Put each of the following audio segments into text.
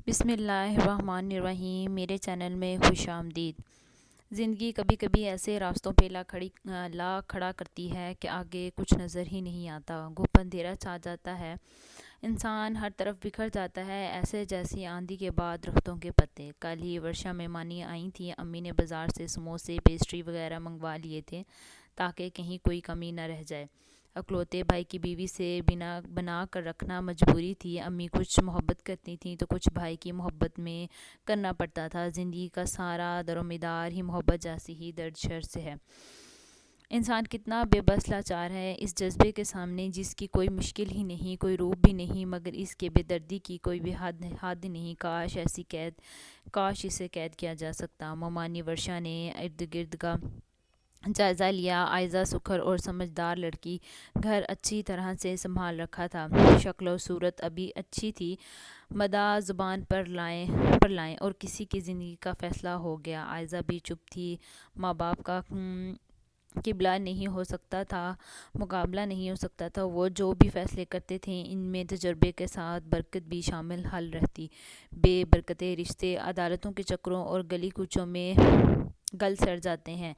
بسم اللہ الرحمن الرحیم۔ میرے چینل میں خوش آمدید۔ زندگی کبھی کبھی ایسے راستوں پہ لا کھڑا کرتی ہے کہ آگے کچھ نظر ہی نہیں آتا، گھپ اندھیرا چھا جاتا ہے، انسان ہر طرف بکھر جاتا ہے، ایسے جیسی آندھی کے بعد درختوں کے پتے۔ کل ہی ورشا مہمانی آئی تھیں، امی نے بازار سے سموسے، پیسٹری وغیرہ منگوا لیے تھے تاکہ کہیں کوئی کمی نہ رہ جائے۔ اکلوتے بھائی کی بیوی سے بنا کر رکھنا مجبوری تھی، امی کچھ محبت کرتی تھیں تو کچھ بھائی کی محبت میں کرنا پڑتا تھا۔ زندگی کا سارا درومدار ہی محبت جیسی ہی درد شر سے ہے۔ انسان کتنا بے بس لاچار ہے اس جذبے کے سامنے جس کی کوئی مشکل ہی نہیں، کوئی روپ بھی نہیں، مگر اس کے بے دردی کی کوئی بھی حد نہیں۔ کاش اسے قید کیا جا سکتا۔ ممانی ورشا نے ارد گرد کا جائزہ لیا۔ عائزہ سکھر اور سمجھدار لڑکی، گھر اچھی طرح سے سنبھال رکھا تھا، شکل و صورت ابھی اچھی تھی، مدح زبان پر لائیں اور کسی کی زندگی کا فیصلہ ہو گیا۔ عائزہ بھی چپ تھی، ماں باپ کا قبلہ نہیں ہو سکتا تھا، مقابلہ نہیں ہو سکتا تھا، وہ جو بھی فیصلے کرتے تھے ان میں تجربے کے ساتھ برکت بھی شامل حل رہتی۔ بے برکتے رشتے عدالتوں کے چکروں اور گلی کوچوں میں گل سڑ جاتے ہیں۔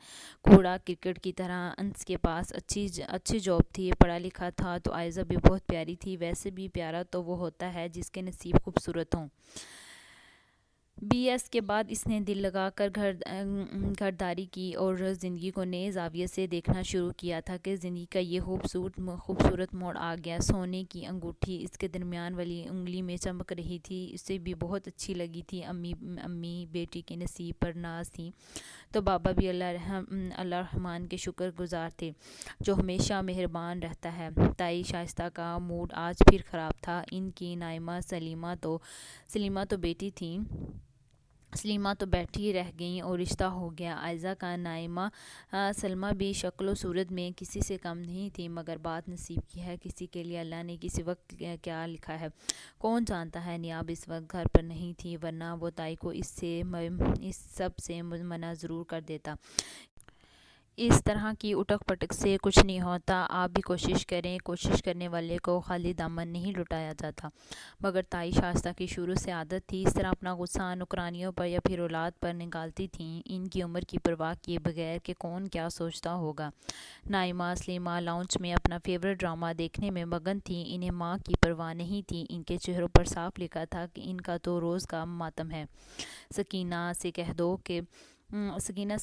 کوڑا کرکٹ کی طرح انس کے پاس اچھی جاب تھی، پڑھا لکھا تھا تو عائزہ بھی بہت پیاری تھی۔ ویسے بھی پیارا تو وہ ہوتا ہے جس کے نصیب خوبصورت ہوں۔ BS کے بعد اس نے دل لگا کر گھرداری کی اور زندگی کو نئے زاویے سے دیکھنا شروع کیا تھا کہ زندگی کا یہ خوبصورت موڑ آ گیا۔ سونے کی انگوٹھی اس کے درمیان والی انگلی میں چمک رہی تھی، اسے بھی بہت اچھی لگی تھی۔ امی بیٹی کے نصیب پر ناز تھی تو بابا بھی اللہ رحمان کے شکر گزار تھے جو ہمیشہ مہربان رہتا ہے۔ تائی شائستہ کا موڈ آج پھر خراب تھا۔ ان کی نائمہ سلیمہ تو بیٹی تھیں، سلیمہ تو بیٹھی رہ گئیں اور رشتہ ہو گیا۔ عائزہ کا نائمہ سلمہ بھی شکل و صورت میں کسی سے کم نہیں تھی، مگر بات نصیب کی ہے، کسی کے لیے اللہ نے کسی وقت کیا لکھا ہے کون جانتا ہے۔ نیاب اس وقت گھر پر نہیں تھی، ورنہ وہ تائی کو اس سب سے منع ضرور کر دیتا۔ اس طرح کی اٹک پٹک سے کچھ نہیں ہوتا، آپ بھی کوشش کریں، کوشش کرنے والے کو خالی دامن نہیں لٹایا جاتا۔ مگر تائی شائستہ کی شروع سے عادت تھی اس طرح اپنا غصہ نوکرانیوں پر یا پھر اولاد پر نکالتی تھیں، ان کی عمر کی پرواہ کیے بغیر کہ کون کیا سوچتا ہوگا۔ نائمہ سلیمہ لاؤنج میں اپنا فیورٹ ڈرامہ دیکھنے میں مگن تھیں، انہیں ماں کی پرواہ نہیں تھی، ان کے چہروں پر صاف لکھا تھا کہ ان کا تو روز کا ماتم ہے۔ سکینہ سے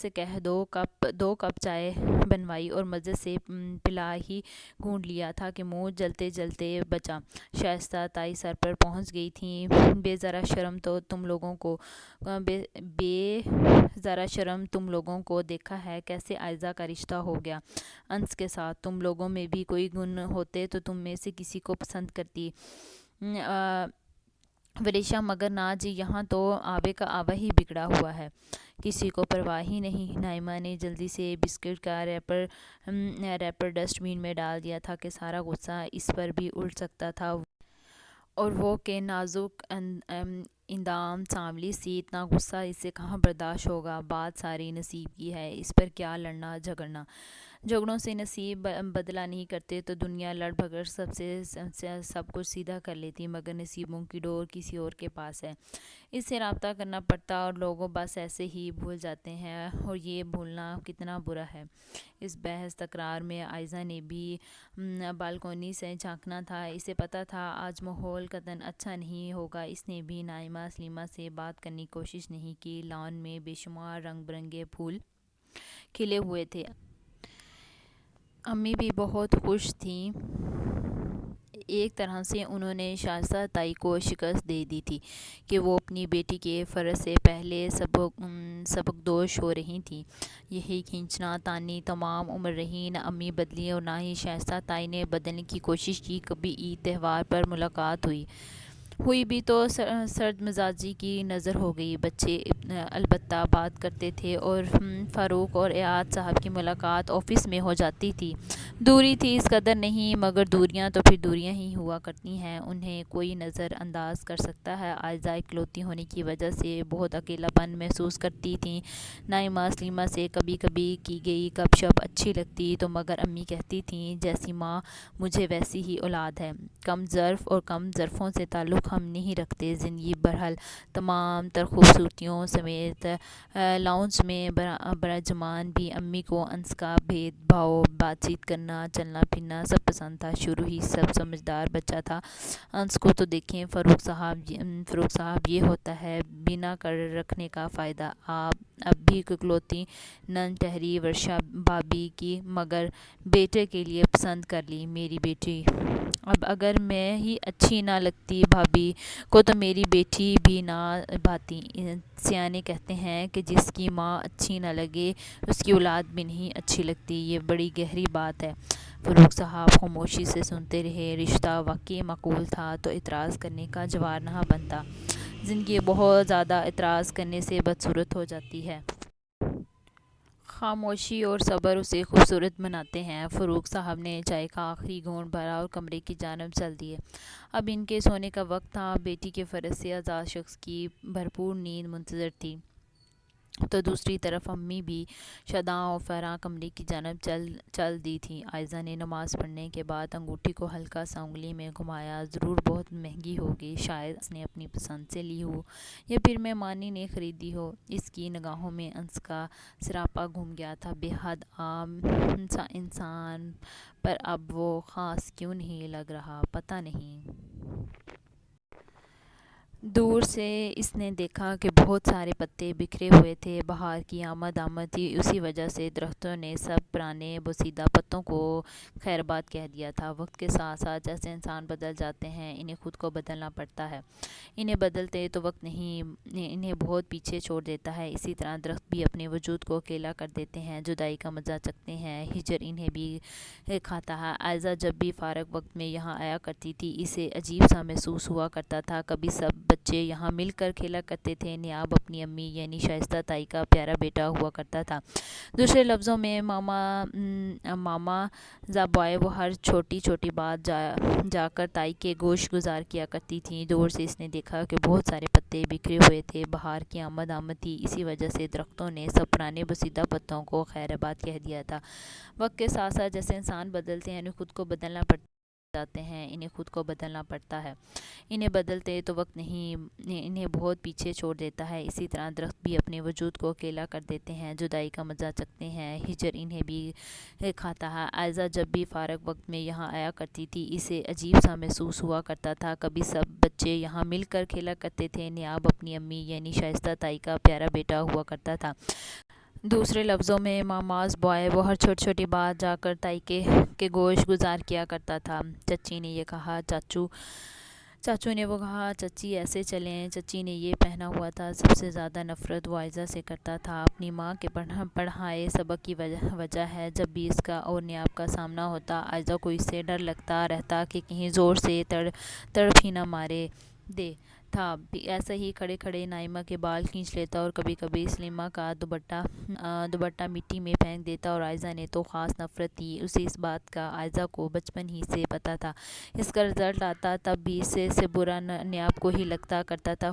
کہہ دو کپ چائے بنوائی اور مزے سے پلا ہی گھونٹ لیا تھا کہ منہ جلتے جلتے بچا۔ شائستہ تائی سر پر پہنچ گئی تھیں۔ بے ذرا شرم تم لوگوں کو دیکھا ہے کیسے عائزہ کا رشتہ ہو گیا انس کے ساتھ، تم لوگوں میں بھی کوئی گن ہوتے تو تم میں سے کسی کو پسند کرتی ورشا، مگر نہ جی، یہاں تو آبے کا آبا ہی بگڑا ہوا ہے، کسی کو پرواہ ہی نہیں۔ نائمہ نے جلدی سے بسکٹ کا ریپر ڈسٹ بین میں ڈال دیا تھا کہ سارا غصہ اس پر بھی الٹ سکتا تھا، اور وہ کہ نازک اندام سانولی سی، اتنا غصہ اسے کہاں برداشت ہوگا۔ بات ساری نصیب کی ہے، اس پر کیا لڑنا جھگڑنا۔ جھگڑوں سے نصیب بدلہ نہیں کرتے تو دنیا لڑ بھگڑ سب کچھ سیدھا کر لیتی، مگر نصیبوں کی ڈور کسی اور کے پاس ہے، اس سے رابطہ کرنا پڑتا اور لوگ بس ایسے ہی بھول جاتے ہیں، اور یہ بھولنا کتنا برا ہے۔ اس بحث تکرار میں عائزہ نے بھی بالکونی سے جھانکنا تھا، اسے پتہ تھا آج ماحول قطعاً اچھا نہیں ہوگا۔ اس نے بھی نائمہ سلیمہ سے بات کرنے کی کوشش نہیں کی۔ لان میں بے شمار رنگ برنگے پھول کھلے ہوئے تھے، امی بھی بہت خوش تھیں۔ ایک طرح سے انہوں نے شائستہ تائی کو شکست دے دی تھی کہ وہ اپنی بیٹی کے فرض سے پہلے سبکدوش ہو رہی تھیں۔ یہی کھینچنا تانی تمام عمر رہی، نہ امی بدلی اور نہ ہی شائستہ تائی نے بدلنے کی کوشش کی۔ کبھی عید تہوار پر ملاقات ہوئی بھی تو سرد مزاجی کی نظر ہو گئی۔ بچے البتہ بات کرتے تھے اور فاروق اور ایاد صاحب کی ملاقات آفس میں ہو جاتی تھی۔ دوری تھی اس قدر نہیں، مگر دوریاں تو پھر دوریاں ہی ہوا کرتی ہیں، انہیں کوئی نظر انداز کر سکتا ہے۔ عائزہ اکلوتی ہونے کی وجہ سے بہت اکیلا پن محسوس کرتی تھیں۔ نائمہ سلیمہ سے کبھی کبھی کی گئی گپ شپ اچھی لگتی تو مگر امی کہتی تھیں جیسی ماں مجھے ویسی ہی اولاد ہے۔ کم ظرف اور کم ظرفوں سے تعلق ہم نہیں رکھتے، زندگی بہرحال تمام تر خوبصورتیوں سمیت لاؤنج میں براجمان بھی امی کو انس کا بھید بھاؤ، بات چیت کرنا، چلنا پھرنا سب پسند تھا۔ شروع ہی سب سمجھدار بچہ تھا۔ انس کو تو دیکھیں فاروق صاحب یہ ہوتا ہے بنا کر رکھنے کا فائدہ۔ اب بھی اکلوتی نن ٹھہری ورشا بھابی کی، مگر بیٹے کے لیے پسند کر لی میری بیٹی۔ اب اگر میں ہی اچھی نہ لگتی بھابی کو تو میری بیٹی بھی نہ بھاتی۔ سیانے کہتے ہیں کہ جس کی ماں اچھی نہ لگے اس کی اولاد بھی نہیں اچھی لگتی، یہ بڑی گہری بات ہے۔ فاروق صاحب خاموشی سے سنتے رہے۔ رشتہ واقعی معقول تھا تو اعتراض کرنے کا جوار نہ بنتا۔ زندگی بہت زیادہ اعتراض کرنے سے بدصورت ہو جاتی ہے۔ خاموشی اور صبر اسے خوبصورت بناتے ہیں۔ فاروق صاحب نے چائے کا آخری گھونٹ بھرا اور کمرے کی جانب چل دیے۔ اب ان کے سونے کا وقت تھا۔ بیٹی کے فرض سے آزاد شخص کی بھرپور نیند منتظر تھی تو دوسری طرف امی بھی شاداں و فراں کمرے کی جانب چل دی تھیں۔ عائزہ نے نماز پڑھنے کے بعد انگوٹھی کو ہلکا سا انگلی میں گھمایا۔ ضرور بہت مہنگی ہوگی، شاید اس نے اپنی پسند سے لی ہو یا پھر مہمانی نے خریدی ہو۔ اس کی نگاہوں میں انس کا سراپا گھم گیا تھا۔ بے حد عام سا انسان، پر اب وہ خاص کیوں نہیں لگ رہا، پتہ نہیں۔ دور سے اس نے دیکھا کہ بہت سارے پتے بکھرے ہوئے تھے۔ بہار کی آمد تھی، اسی وجہ سے درختوں نے سب پرانے بوسیدہ پتوں کو خیرباد کہہ دیا تھا۔ وقت کے ساتھ ساتھ جیسے انسان بدل جاتے ہیں، انہیں خود کو بدلنا پڑتا ہے۔ انہیں بدلتے تو وقت نہیں، انہیں بہت پیچھے چھوڑ دیتا ہے۔ اسی طرح درخت بھی اپنے وجود کو اکیلا کر دیتے ہیں، جدائی کا مزہ چکھتے ہیں، ہجر انہیں بھی کھاتا ہے۔ عائزہ جب بھی فارغ وقت میں یہاں آیا کرتی تھی، اسے عجیب سا محسوس ہوا کرتا تھا۔ کبھی سب بچے یہاں مل کر کھیلا کرتے تھے۔ نیاب اپنی امی یعنی شائستہ تائی کا پیارا بیٹا ہوا کرتا تھا۔ دوسرے لفظوں میں ماما زا بوائے وہ ہر چھوٹی چھوٹی بات جا کر تائی کے گوش گزار کیا کرتی تھیں۔ دور سے اس نے دیکھا کہ بہت سارے پتے بکھرے ہوئے تھے۔ بہار کی آمد تھی، اسی وجہ سے درختوں نے سب پرانے بوسیدہ پتوں کو خیرباد کہہ دیا تھا۔ وقت کے ساتھ ساتھ جیسے انسان بدلتے ہیں، انہیں خود کو بدلنا پڑتا جاتے ہیں، انہیں خود کو بدلنا پڑتا ہے۔ انہیں بدلتے تو وقت نہیں، انہیں بہت پیچھے چھوڑ دیتا ہے۔ اسی طرح درخت بھی اپنے وجود کو اکیلا کر دیتے ہیں، جدائی کا مزہ چکھتے ہیں، ہجر انہیں بھی کھاتا ہے۔ عائزہ جب بھی فارغ وقت میں یہاں آیا کرتی تھی، اسے عجیب سا محسوس ہوا کرتا تھا۔ کبھی سب بچے یہاں مل کر کھیلا کرتے تھے۔ نیاب اپنی امی یعنی شائستہ تائی کا پیارا بیٹا ہوا کرتا تھا۔ دوسرے لفظوں میں ماماز بوائے وہ ہر چھوٹی چھوٹی بات جا کر تائی کے گوش گزار کیا کرتا تھا۔ چچی نے یہ کہا، چاچو نے وہ کہا، چچی ایسے چلیں، چچی نے یہ پہنا ہوا تھا۔ سب سے زیادہ نفرت وہ عائزہ سے کرتا تھا۔ اپنی ماں کے پڑھائے سبق کی وجہ ہے۔ جب بھی اس کا اور نیاب کا سامنا ہوتا، عائزہ کو اس سے ڈر لگتا رہتا کہ کہیں زور سے تڑپ ہی نہ مارے دے تھا۔ ایسے ہی کھڑے کھڑے نائمہ کے بال کھینچ لیتا اور کبھی کبھی سلیمہ کا دوپٹہ مٹی میں پھینک دیتا، اور عائزہ نے تو خاص نفرت تھی اسے اس بات کا۔ عائزہ کو بچپن ہی سے پتہ تھا اس کا رزلٹ آتا تب بھی اس سے برا نیاب کو ہی لگتا کرتا تھا۔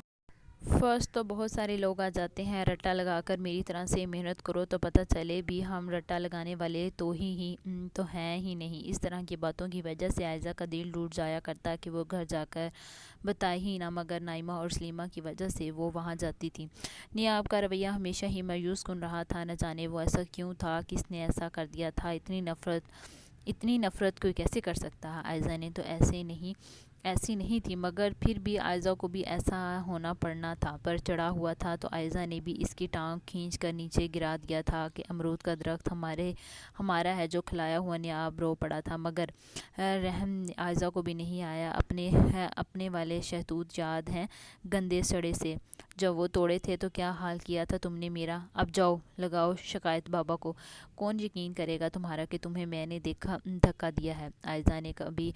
فرسٹ تو بہت سارے لوگ آ جاتے ہیں، رٹا لگا کر میری طرح سے محنت کرو تو پتہ چلے بھی ہم رٹا لگانے والے تو ہیں ہی نہیں۔ اس طرح کی باتوں کی وجہ سے عائزہ کا دل ٹوٹ جایا کرتا کہ وہ گھر جا کر بتائے ہی نہ، مگر نائمہ اور سلیمہ کی وجہ سے وہ وہاں جاتی تھی۔ نیاب کا رویہ ہمیشہ ہی مایوس کن رہا تھا، نہ جانے وہ ایسا کیوں تھا، کس نے ایسا کر دیا تھا، اتنی نفرت کوئی کیسے کر سکتا ہے۔ عائزہ نے تو ایسی نہیں تھی، مگر پھر بھی عائزہ کو بھی ایسا ہونا پڑنا تھا، پر چڑھا ہوا تھا تو عائزہ نے بھی اس کی ٹانگ کھینچ کر نیچے گرا دیا تھا کہ امرود کا درخت ہمارا ہے، جو کھلایا ہوا نیاب رو پڑا تھا، مگر رحم عائزہ کو بھی نہیں آیا۔ اپنے والے شہتوت یاد ہیں، گندے سڑے سے، جب وہ توڑے تھے تو کیا حال کیا تھا تم نے میرا۔ اب جاؤ لگاؤ شکایت بابا کو، کون یقین کرے گا تمہارا کہ تمہیں میں نے دھکا دیا ہے۔ عائزہ نے کبھی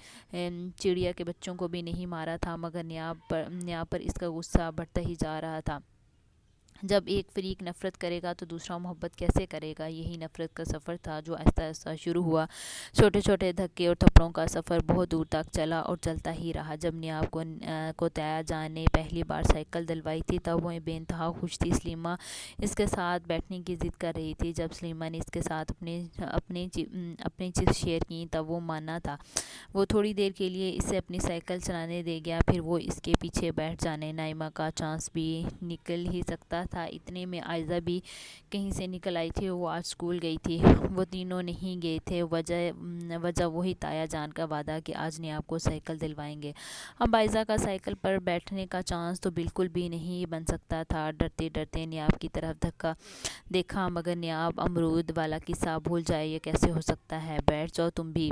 چڑیا کے بچوں کو بھی نہیں مارا تھا، مگر نیاب پر اس کا غصہ بڑھتا ہی جا رہا تھا۔ جب ایک فریق نفرت کرے گا تو دوسرا محبت کیسے کرے گا؟ یہی نفرت کا سفر تھا جو آہستہ آہستہ شروع ہوا۔ چھوٹے چھوٹے دھکے اور تھپڑوں کا سفر بہت دور تک چلا اور چلتا ہی رہا۔ جب نیاب کو تایا جان نے پہلی بار سائیکل دلوائی تھی تب وہ بے انتہا خوش تھی۔ سلیمہ اس کے ساتھ بیٹھنے کی ضد کر رہی تھی۔ جب سلیمہ نے اس کے ساتھ اپنی چپس شیئر کی تب وہ مانا تھا۔ وہ تھوڑی دیر کے لیے اسے اپنی سائیکل چلانے دے گیا، پھر وہ اس کے پیچھے بیٹھ جانے۔ نائمہ کا چانس بھی نکل ہی سکتا تھا، اتنے میں عائزہ بھی کہیں سے نکل آئی تھی۔ وہ آج اسکول گئی تھی۔ وہ تینوں نہیں گئے تھے، وجہ وہی تایا جان کا وعدہ کہ آج نیاب کو سائیکل دلوائیں گے۔ اب عائزہ کا سائیکل پر بیٹھنے کا چانس تو بالکل بھی نہیں بن سکتا تھا۔ ڈرتے ڈرتے نیاب کی طرف دیکھا، مگر نیاب امرود والا قصہ بھول جائے یہ کیسے ہو سکتا ہے؟ بیٹھ جاؤ تم بھی۔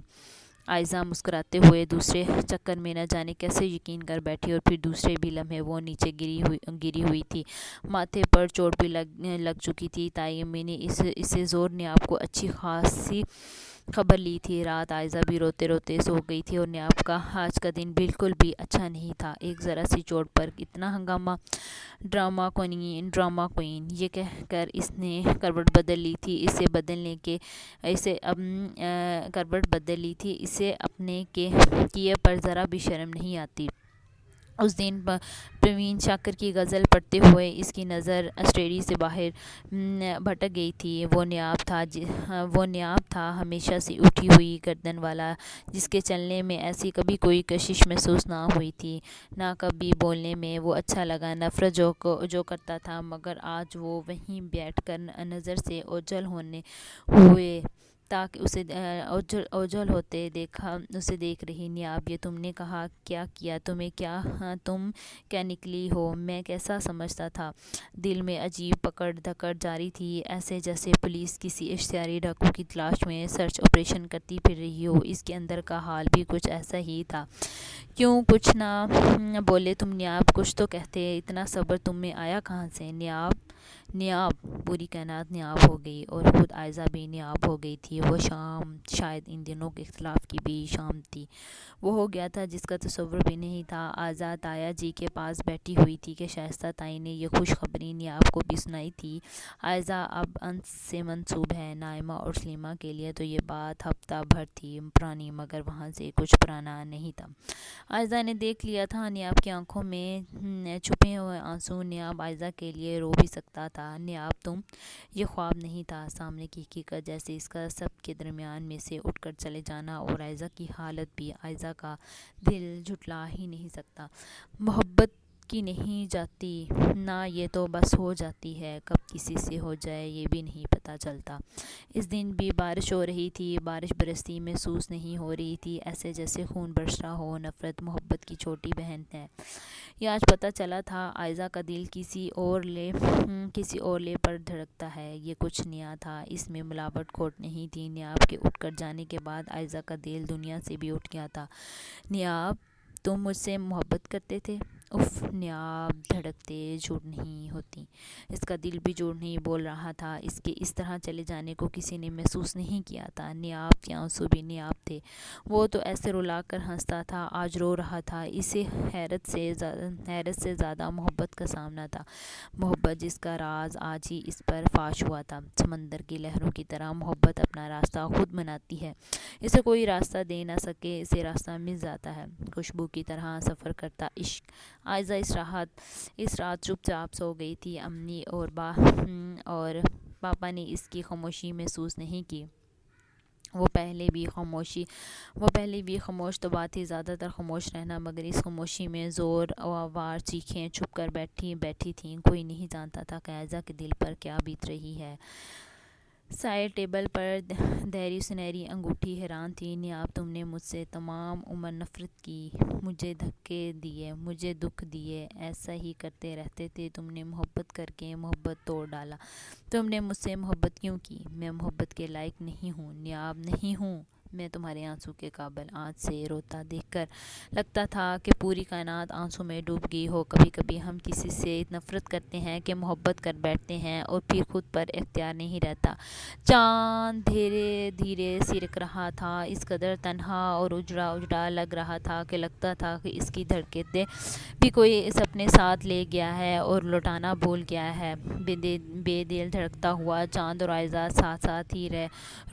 عائزہ مسکراتے ہوئے دوسرے چکر میں نہ جانے کیسے یقین کر بیٹھی، اور پھر دوسرے بھی لمحے وہ نیچے گری ہوئی تھی۔ ماتھے پر چوٹ بھی لگ چکی تھی۔ تائی امی نے اسے زور نیاب کو اچھی خاصی خبر لی تھی۔ رات عائزہ بھی روتے روتے سو گئی تھی، اور نیاب کا آج کا دن بالکل بھی اچھا نہیں تھا۔ ایک ذرا سی چوٹ پر اتنا ہنگامہ، ڈرامہ کوئین، یہ کہہ کر اس نے کروٹ بدل لی تھی۔ اسے اپنے کیے پر ذرا بھی شرم نہیں آتی۔ اس دن پروین شاکر کی غزل پڑھتے ہوئے اس کی نظر اسٹڈی سے باہر بھٹک گئی تھی۔ وہ نیاب تھا، ہمیشہ سے اٹھی ہوئی گردن والا، جس کے چلنے میں ایسی کبھی کوئی کشش محسوس نہ ہوئی تھی، نہ کبھی بولنے میں وہ اچھا لگا۔ نفرت جو کرتا تھا، مگر آج وہ وہیں بیٹھ کر نظر سے اوجھل ہوئے تاکہ اوجھل ہوتے اسے دیکھ رہی۔ نیاب، یہ تم نے کیا کیا؟ تم کیا نکلی ہو؟ میں کیسا سمجھتا تھا؟ دل میں عجیب پکڑ دھکڑ جاری تھی، ایسے جیسے پولیس کسی اشتہاری ڈاکو کی تلاش میں سرچ آپریشن کرتی پھر رہی ہو۔ اس کے اندر کا حال بھی کچھ ایسا ہی تھا۔ کیوں کچھ نہ بولے تم نیاب؟ کچھ تو کہتے۔ اتنا صبر تم میں آیا کہاں سے؟ نیاب، پوری کائنات نیاب ہو گئی، اور خود عائزہ بھی نیاب ہو گئی تھی۔ وہ شام شاید ان دنوں کے اختلاف کی بھی شام تھی۔ وہ ہو گیا تھا جس کا تصور بھی نہیں تھا۔ عائزہ تایا جی کے پاس بیٹھی ہوئی تھی کہ شائستہ تائی نے یہ خوشخبری نیاب کو بھی سنائی تھی۔ عائزہ اب انس سے منسوب ہے۔ نائمہ اور سلیمہ کے لیے تو یہ بات ہفتہ بھر تھی پرانی، مگر وہاں سے کچھ پرانا نہیں تھا۔ عائزہ نے دیکھ لیا تھا نیاب کی آنکھوں میں چھپے ہوئے آنسو۔ نیاب عائزہ کے لیے رو بھی سکتا تھا۔ نیاب تم، یہ خواب نہیں تھا، سامنے کی حقیقت جیسے اس کا سب کے درمیان میں سے اٹھ کر چلے جانا، اور عائزہ کی حالت بھی عائزہ کا دل جھٹلا ہی نہیں سکتا۔ محبت کی نہیں جاتی نہ، یہ تو بس ہو جاتی ہے، کب کسی سے ہو جائے یہ بھی نہیں پتہ چلتا۔ اس دن بھی بارش ہو رہی تھی۔ بارش برستی محسوس نہیں ہو رہی تھی، ایسے جیسے خون برس رہا ہو۔ نفرت محبت کی چھوٹی بہن ہے، یہ آج پتہ چلا تھا۔ عائزہ کا دل کسی اور لے پر دھڑکتا ہے، یہ کچھ نیا تھا، اس میں ملاوٹ کھوٹ نہیں تھی۔ نیاب کے اٹھ کر جانے کے بعد عائزہ کا دل دنیا سے بھی اٹھ گیا تھا۔ نیاب، تم مجھ سے محبت کرتے تھے؟ اف، نیاب دھڑکتے جھوٹ نہیں ہوتی۔ اس کا دل بھی جھوٹ نہیں بول رہا تھا۔ اس کے اس طرح چلے جانے کو کسی نے محسوس نہیں کیا تھا۔ نیاب کے آنسو بھی نیاب تھے، وہ تو ایسے رلا کر ہنستا تھا، آج رو رہا تھا۔ اسے حیرت سے زیادہ محبت کا سامنا تھا، محبت جس کا راز آج ہی اس پر فاش ہوا تھا۔ سمندر کی لہروں کی طرح محبت اپنا راستہ خود بناتی ہے، اسے کوئی راستہ دے نہ سکے، اسے راستہ مل جاتا ہے۔ خوشبو کی طرح سفر کرتا عشق۔ عائزہ اس رات چپ چاپ سو گئی تھی۔ امی اور پاپا نے اس کی خاموشی محسوس نہیں کی۔ وہ پہلے بھی خاموش تو بات ہی زیادہ تر خاموش رہنا، مگر اس خاموشی میں زور آور چیخیں چھپ کر بیٹھی تھیں۔ کوئی نہیں جانتا تھا کہ عائزہ کے دل پر کیا بیت رہی ہے۔ سائڈ ٹیبل پر دھری سنہری انگوٹھی حیران تھی۔ نیاب، تم نے مجھ سے تمام عمر نفرت کی، مجھے دھکے دیے، مجھے دکھ دیے، ایسا ہی کرتے رہتے تھے۔ تم نے محبت کر کے محبت توڑ ڈالا۔ تم نے مجھ سے محبت کیوں کی؟ میں محبت کے لائق نہیں ہوں۔ نیاب، نہیں ہوں میں تمہارے آنسو کے قابل آنچ سے روتا دیکھ کر لگتا تھا کہ پوری کائنات آنسو میں ڈوب گئی ہو۔ کبھی کبھی ہم کسی سے نفرت کرتے ہیں کہ محبت کر بیٹھتے ہیں اور پھر خود پر اختیار نہیں رہتا۔ چاند دھیرے دھیرے سرک رہا تھا، اس قدر تنہا اور اجڑا اجڑا لگ رہا تھا کہ لگتا تھا کہ اس کی دھڑکنیں بھی کوئی اس اپنے ساتھ لے گیا ہے اور لوٹانا بھول گیا ہے۔ بے دل دھڑکتا ہوا چاند اور عائزہ ساتھ ساتھ ہی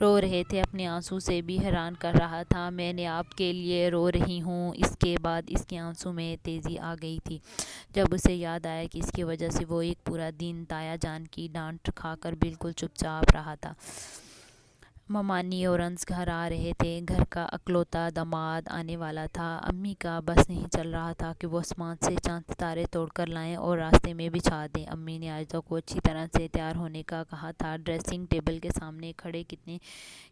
رو رہے تھے، اپنے آنسو سے بھی حیران کر رہا تھا۔ میں نے آپ کے لیے رو رہی ہوں۔ اس کے بعد اس کے آنسو میں تیزی آ گئی تھی جب اسے یاد آیا کہ اس کی وجہ سے وہ ایک پورا دن تایا جان کی ڈانٹ کھا کر بالکل چپ چاپ رہا تھا۔ ممانی اور انس گھر آ رہے تھے، گھر کا اکلوتا داماد آنے والا تھا۔ امی کا بس نہیں چل رہا تھا کہ وہ آسمان سے چاند ستارے توڑ کر لائیں اور راستے میں بچھا دیں۔ امی نے عائزہ کو اچھی طرح سے تیار ہونے کا کہا تھا۔ ڈریسنگ ٹیبل کے سامنے کھڑے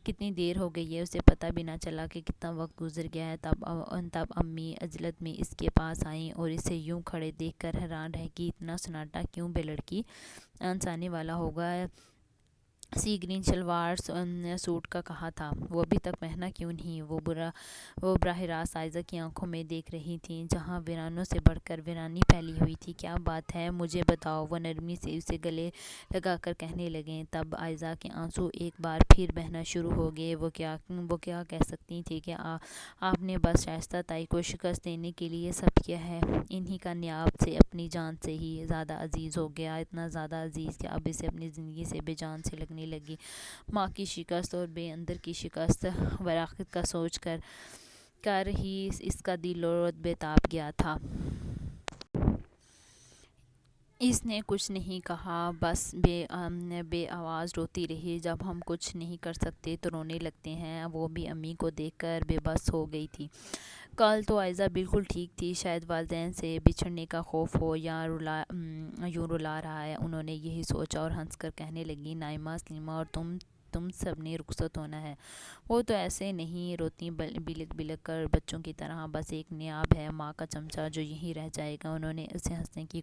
کتنی دیر ہو گئی ہے، اسے پتہ بھی نہ چلا کہ کتنا وقت گزر گیا ہے۔ تب امی عجلت میں اس کے پاس آئیں اور اسے یوں کھڑے دیکھ کر حیران رہ گئی۔ اتنا سناٹا کیوں بے لڑکی؟ انس آنے والا ہوگا، سی گرین شلوار سوٹ کا کہا تھا، وہ ابھی تک پہنا کیوں نہیں؟ وہ براہ راست عائزہ کی آنکھوں میں دیکھ رہی تھیں، جہاں ویرانوں سے بڑھ کر ویرانی پھیلی ہوئی تھی۔ کیا بات ہے، مجھے بتاؤ، وہ نرمی سے اسے گلے لگا کر کہنے لگیں۔ تب عائزہ کے آنسو ایک بار پھر بہنا شروع ہو گئے۔ وہ کیا کہہ سکتی تھی کہ آپ نے بس شائستہ تائی کو شکست دینے کے لیے سب کیا ہے۔ انہی کا نیاب سے اپنی جان سے ہی زیادہ عزیز ہو گیا، اتنا زیادہ عزیز کہ اب اسے اپنی زندگی سے بے جان سے لگنے لگی۔ ماں کی شکست اور بے اندر کی شکست، وراقت کا سوچ کر ہی اس کا دل اور بے تاب گیا تھا۔ اس نے کچھ نہیں کہا، بس بے آواز روتی رہی۔ جب ہم کچھ نہیں کر سکتے تو رونے لگتے ہیں۔ وہ بھی امی کو دیکھ کر بے بس ہو گئی تھی۔ کل تو عائزہ بالکل ٹھیک تھی، شاید والدین سے بچھڑنے کا خوف ہو یا یوں رلا رہا ہے۔ انہوں نے یہی سوچا اور ہنس کر کہنے لگی، نائمہ، سلیمہ اور تم سب نے رخصت ہونا ہے۔ وہ تو ایسے نہیں روتیں بلک بلک کر بچوں کی طرح، بس ایک نیاب ہے، ماں کا چمچہ جو یہیں رہ جائے گا۔ انہوں نے اسے ہنسانے کی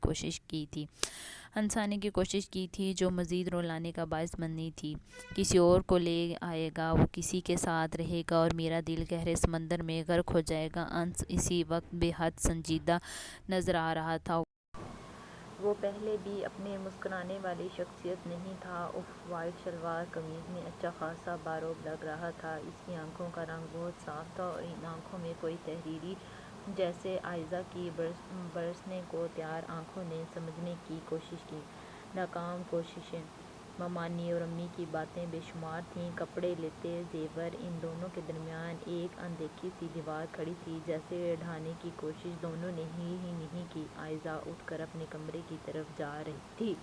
کوشش کی تھی جو مزید رلانے کا باعث بننی تھی۔ کسی اور کو لے آئے گا، وہ کسی کے ساتھ رہے گا اور میرا دل گہرے سمندر میں غرق ہو جائے گا۔ انس اسی وقت بے حد سنجیدہ نظر آ رہا تھا۔ وہ پہلے بھی اپنے مسکرانے والی شخصیت نہیں تھا۔ اف، وائٹ شلوار قمیض میں اچھا خاصا باروب لگ رہا تھا۔ اس کی آنکھوں کا رنگ بہت صاف تھا اور ان آنکھوں میں کوئی تحریری جیسے عائزہ کی برسنے کو تیار آنکھوں نے سمجھنے کی کوشش کی۔ ناکام کوششیں۔ ممانی اور امی کی باتیں بے شمار تھیں، کپڑے، لتے، زیور، ان دونوں کے درمیان ایک اندیکھی سی دیوار کھڑی تھی، جسے ڈھانے کی کوشش دونوں نے ہی نہیں کی۔ عائزہ اٹھ کر اپنے کمرے کی طرف جا رہی تھی۔